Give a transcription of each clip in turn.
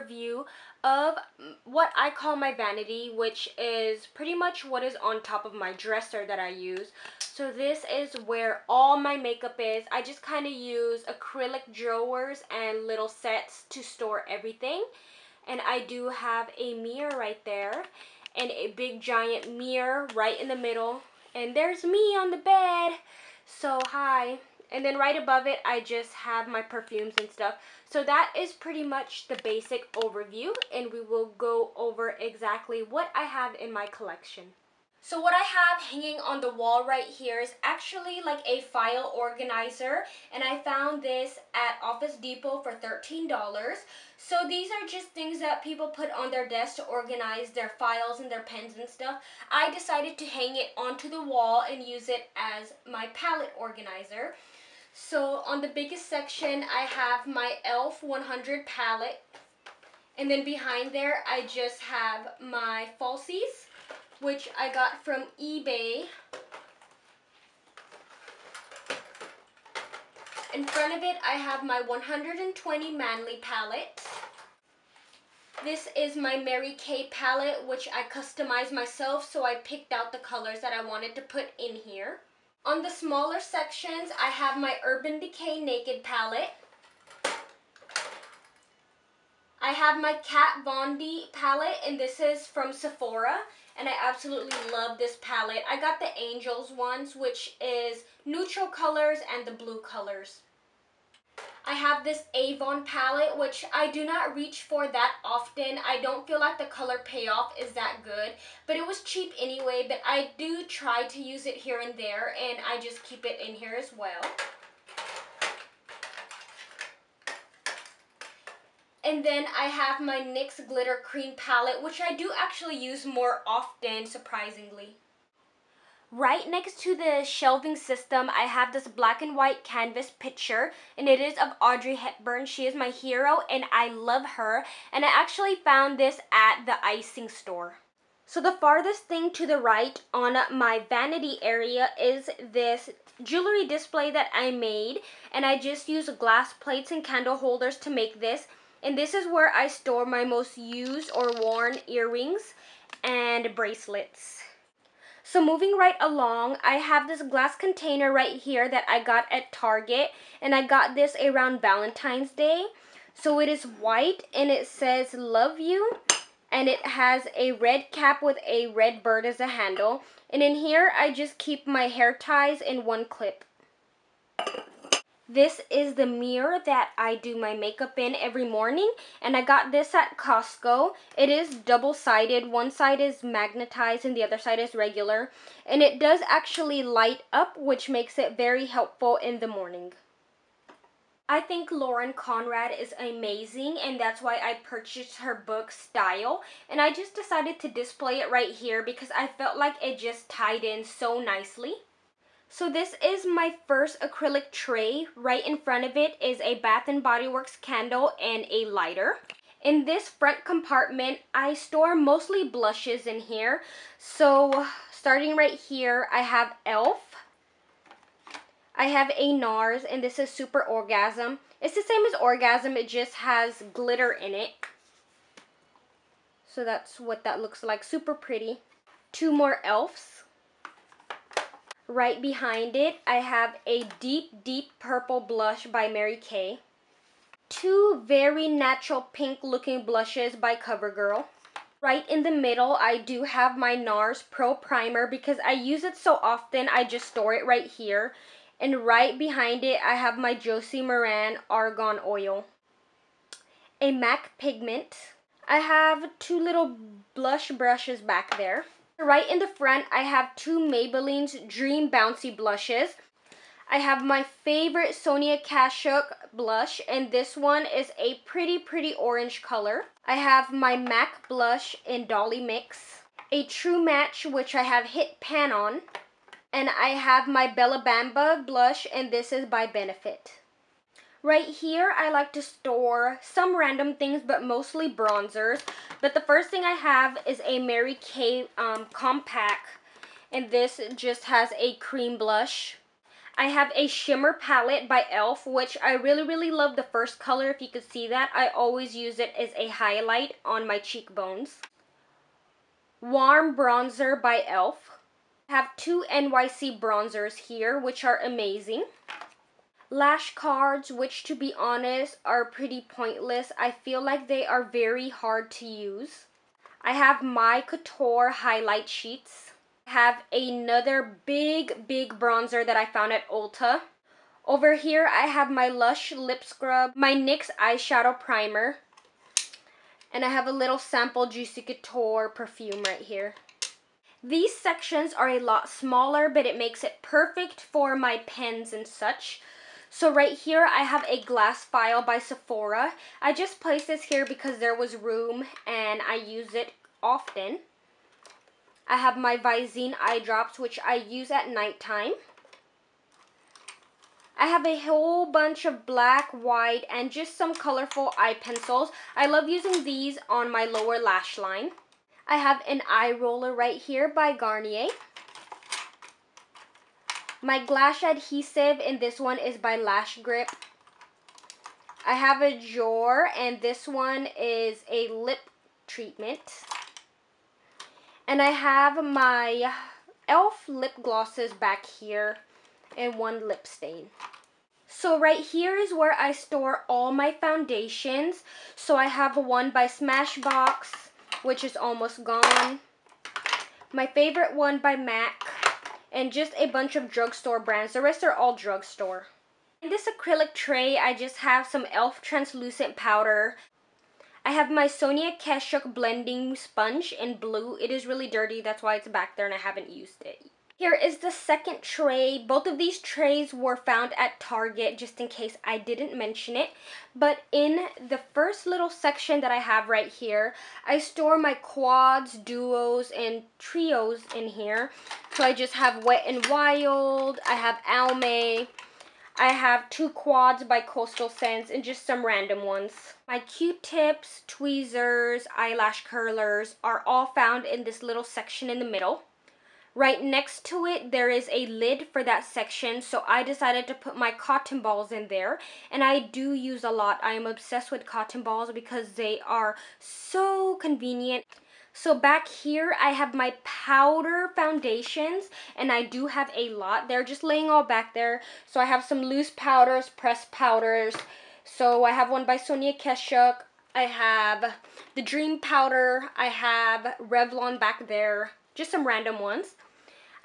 overview of what I call my vanity, which is pretty much what is on top of my dresser that I use. So this is where all my makeup is. I just kind of use acrylic drawers and little sets to store everything. And I do have a mirror right there and a big giant mirror right in the middle. And there's me on the bed. So hi. And then right above it, I just have my perfumes and stuff. So that is pretty much the basic overview, and we will go over exactly what I have in my collection. So what I have hanging on the wall right here is actually like a file organizer, and I found this at Office Depot for $13. So these are just things that people put on their desk to organize their files and their pens and stuff. I decided to hang it onto the wall and use it as my palette organizer. So on the biggest section, I have my e.l.f. 100 palette. And then behind there, I just have my falsies, which I got from eBay. In front of it, I have my 120 Manly palette. This is my Mary Kay palette, which I customized myself, so I picked out the colors that I wanted to put in here. On the smaller sections, I have my Urban Decay Naked palette. I have my Kat Von D palette, and this is from Sephora, and I absolutely love this palette. I got the Angels ones, which is neutral colors and the blue colors. I have this Avon palette, which I do not reach for that often. I don't feel like the color payoff is that good, but it was cheap anyway, but I do try to use it here and there, and I just keep it in here as well. And then I have my NYX Glitter Cream palette, which I do actually use more often, surprisingly. Right next to the shelving system, I have this black and white canvas picture, and it is of Audrey Hepburn. She is my hero, and I love her. And I actually found this at the icing store. So the farthest thing to the right on my vanity area is this jewelry display that I made, and I just use glass plates and candle holders to make this. And this is where I store my most used or worn earrings and bracelets. So moving right along, I have this glass container right here that I got at Target, and I got this around Valentine's Day. So it is white, and it says love you, and it has a red cap with a red bird as a handle. And in here, I just keep my hair ties in one clip. This is the mirror that I do my makeup in every morning, and I got this at Costco. It is double-sided. One side is magnetized and the other side is regular, and it does actually light up, which makes it very helpful in the morning. I think Lauren Conrad is amazing, and that's why I purchased her book Style, and I just decided to display it right here because I felt like it just tied in so nicely. So this is my first acrylic tray. Right in front of it is a Bath & Body Works candle and a lighter. In this front compartment, I store mostly blushes in here. So starting right here, I have e.l.f. I have a NARS, and this is Super Orgasm. It's the same as Orgasm, it just has glitter in it. So that's what that looks like, super pretty. Two more e.l.f.s. Right behind it, I have a deep, deep purple blush by Mary Kay. Two very natural pink looking blushes by CoverGirl. Right in the middle, I do have my NARS Pro Primer because I use it so often, I just store it right here. And right behind it, I have my Josie Maran Argan Oil. A MAC Pigment. I have two little blush brushes back there. Right in the front, I have two Maybelline's Dream Bouncy blushes. I have my favorite Sonia Kashuk blush, and this one is a pretty orange color. I have my MAC blush in Dolly Mix. A True Match, which I have hit pan on. And I have my Bella Bamba blush, and this is by Benefit. Right here, I like to store some random things, but mostly bronzers. But the first thing I have is a Mary Kay compact, and this just has a cream blush. I have a shimmer palette by e.l.f., which I really love the first color. If you could see that, I always use it as a highlight on my cheekbones. Warm bronzer by e.l.f. I have two NYC bronzers here, which are amazing. Lash cards, which to be honest are pretty pointless. I feel like they are very hard to use. I have my Couture highlight sheets. I have another big bronzer that I found at Ulta. Over here I have my Lush lip scrub, my NYX eyeshadow primer, and I have a little sample Juicy Couture perfume right here. These sections are a lot smaller, but it makes it perfect for my pens and such. So right here I have a glass file by Sephora. I just placed this here because there was room and I use it often. I have my Visine eye drops, which I use at nighttime. I have a whole bunch of black, white, and just some colorful eye pencils. I love using these on my lower lash line. I have an eye roller right here by Garnier. My Glash adhesive, and this one is by Lash Grip. I have a Jour, and this one is a lip treatment. And I have my e.l.f. lip glosses back here and one lip stain. So right here is where I store all my foundations. So I have one by Smashbox, which is almost gone. My favorite one by MAC. And just a bunch of drugstore brands. The rest are all drugstore. In this acrylic tray, I just have some e.l.f. translucent powder. I have my Sonia Kashuk blending sponge in blue. It is really dirty, that's why it's back there and I haven't used it. Here is the second tray. Both of these trays were found at Target, just in case I didn't mention it. But in the first little section that I have right here, I store my quads, duos, and trios in here. So I just have Wet n Wild, I have Almay, I have two quads by Coastal Scents, and just some random ones. My Q-tips, tweezers, eyelash curlers are all found in this little section in the middle. Right next to it, there is a lid for that section, so I decided to put my cotton balls in there, and I do use a lot. I am obsessed with cotton balls because they are so convenient. So back here, I have my powder foundations, and I do have a lot. They're just laying all back there. So I have some loose powders, pressed powders. So I have one by Sonia Kashuk. I have the Dream powder. I have Revlon back there. Just some random ones.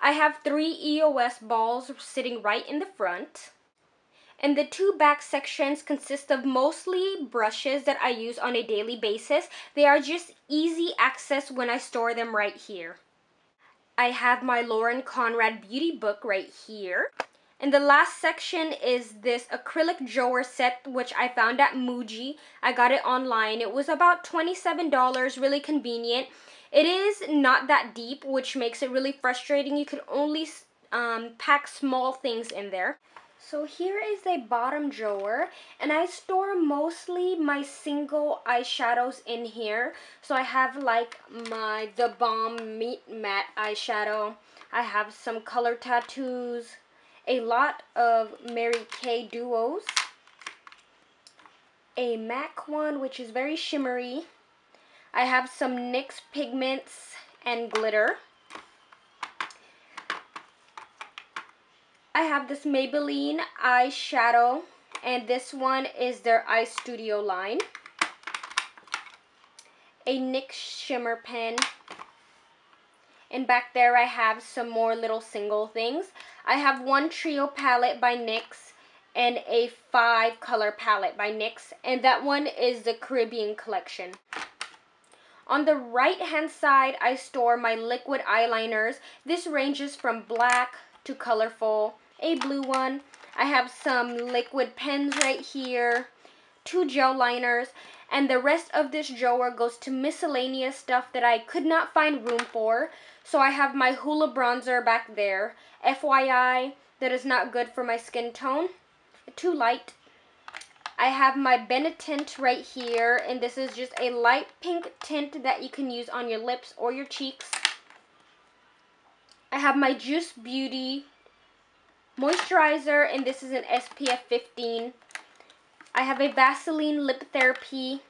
I have 3 EOS balls sitting right in the front. And the two back sections consist of mostly brushes that I use on a daily basis. They are just easy access when I store them right here. I have my Lauren Conrad beauty book right here. And the last section is this acrylic Jour set, which I found at Muji. I got it online. It was about $27, really convenient. It is not that deep, which makes it really frustrating. You could only pack small things in there. So here is a bottom drawer, and I store mostly my single eyeshadows in here. So I have like my The Balm Meat Matte eyeshadow. I have some color tattoos, a lot of Mary Kay duos, a MAC one which is very shimmery. I have some NYX pigments and glitter. I have this Maybelline eyeshadow, and this one is their Eye Studio line. A NYX shimmer pen. And back there I have some more little single things. I have one trio palette by NYX and a 5 color palette by NYX, and that one is the Caribbean collection. On the right hand side, I store my liquid eyeliners. This ranges from black to colorful. A blue one. I have some liquid pens right here, 2 gel liners, and the rest of this drawer goes to miscellaneous stuff that I could not find room for. So I have my Hoola bronzer back there. FYI, that is not good for my skin tone. Too light. I have my Benetint right here, and this is just a light pink tint that you can use on your lips or your cheeks. I have my Juice Beauty moisturizer, and this is an SPF 15. I have a Vaseline Lip Therapy,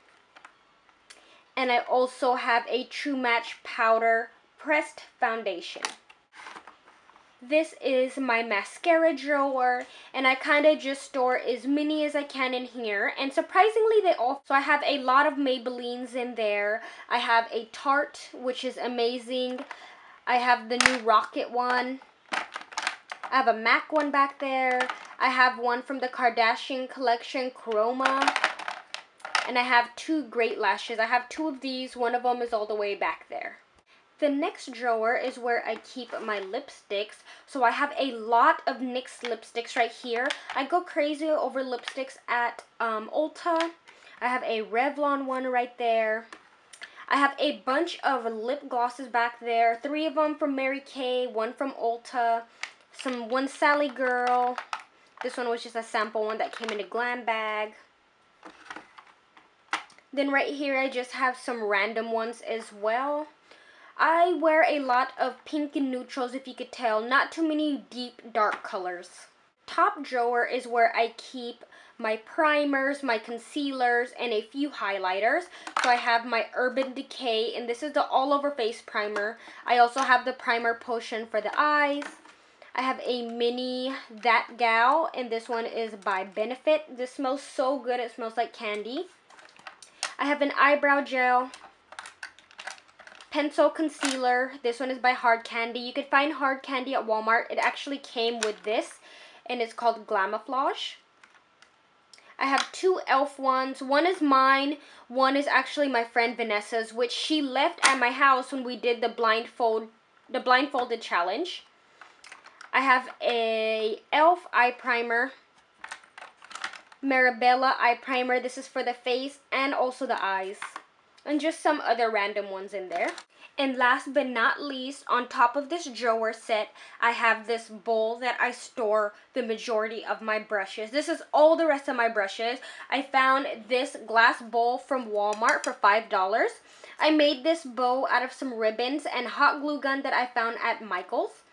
and I also have a True Match Powder Pressed Foundation. This is my mascara drawer, and I kind of just store as many as I can in here. And surprisingly, I have a lot of Maybellines in there. I have a Tarte, which is amazing. I have the new Rocket one. I have a MAC one back there. I have one from the Kardashian collection, Chroma. And I have 2 Great Lashes. I have 2 of these. One of them is all the way back there. The next drawer is where I keep my lipsticks. So I have a lot of NYX lipsticks right here. I go crazy over lipsticks at Ulta. I have a Revlon one right there. I have a bunch of lip glosses back there. 3 of them from Mary Kay, 1 from Ulta, one Sally Girl. This one was just a sample one that came in a glam bag. Then right here I just have some random ones as well. I wear a lot of pink and neutrals, if you could tell. Not too many deep, dark colors. Top drawer is where I keep my primers, my concealers, and a few highlighters. So I have my Urban Decay, and this is the all-over face primer. I also have the primer potion for the eyes. I have a mini That Gal, and this one is by Benefit. This smells so good. It smells like candy. I have an eyebrow gel. Pencil concealer. This one is by Hard Candy. You could find Hard Candy at Walmart. It actually came with this, and it's called Glamoflauge. I have 2 e.l.f. ones. One is mine. One is actually my friend Vanessa's, which she left at my house when we did the blindfolded challenge. I have a e.l.f. eye primer. Marabella eye primer. This is for the face and also the eyes. And just some other random ones in there. And last but not least, on top of this drawer set, I have this bowl that I store the majority of my brushes. This is all the rest of my brushes. I found this glass bowl from Walmart for $5. I made this bow out of some ribbons and hot glue gun that I found at Michael's.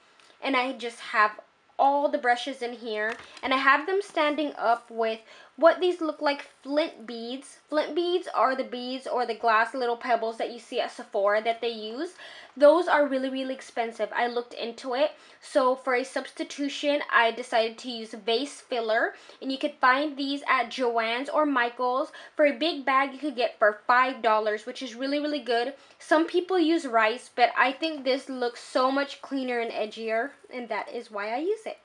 And I just have all the brushes in here, and I have them standing up with what these look like, flint beads. Flint beads are the beads or the glass little pebbles that you see at Sephora that they use. Those are really, really expensive. I looked into it. So for a substitution, I decided to use vase filler, and you could find these at Joann's or Michael's. For a big bag, you could get for $5, which is really, really good. Some people use rice, but I think this looks so much cleaner and edgier, and that is why I use it.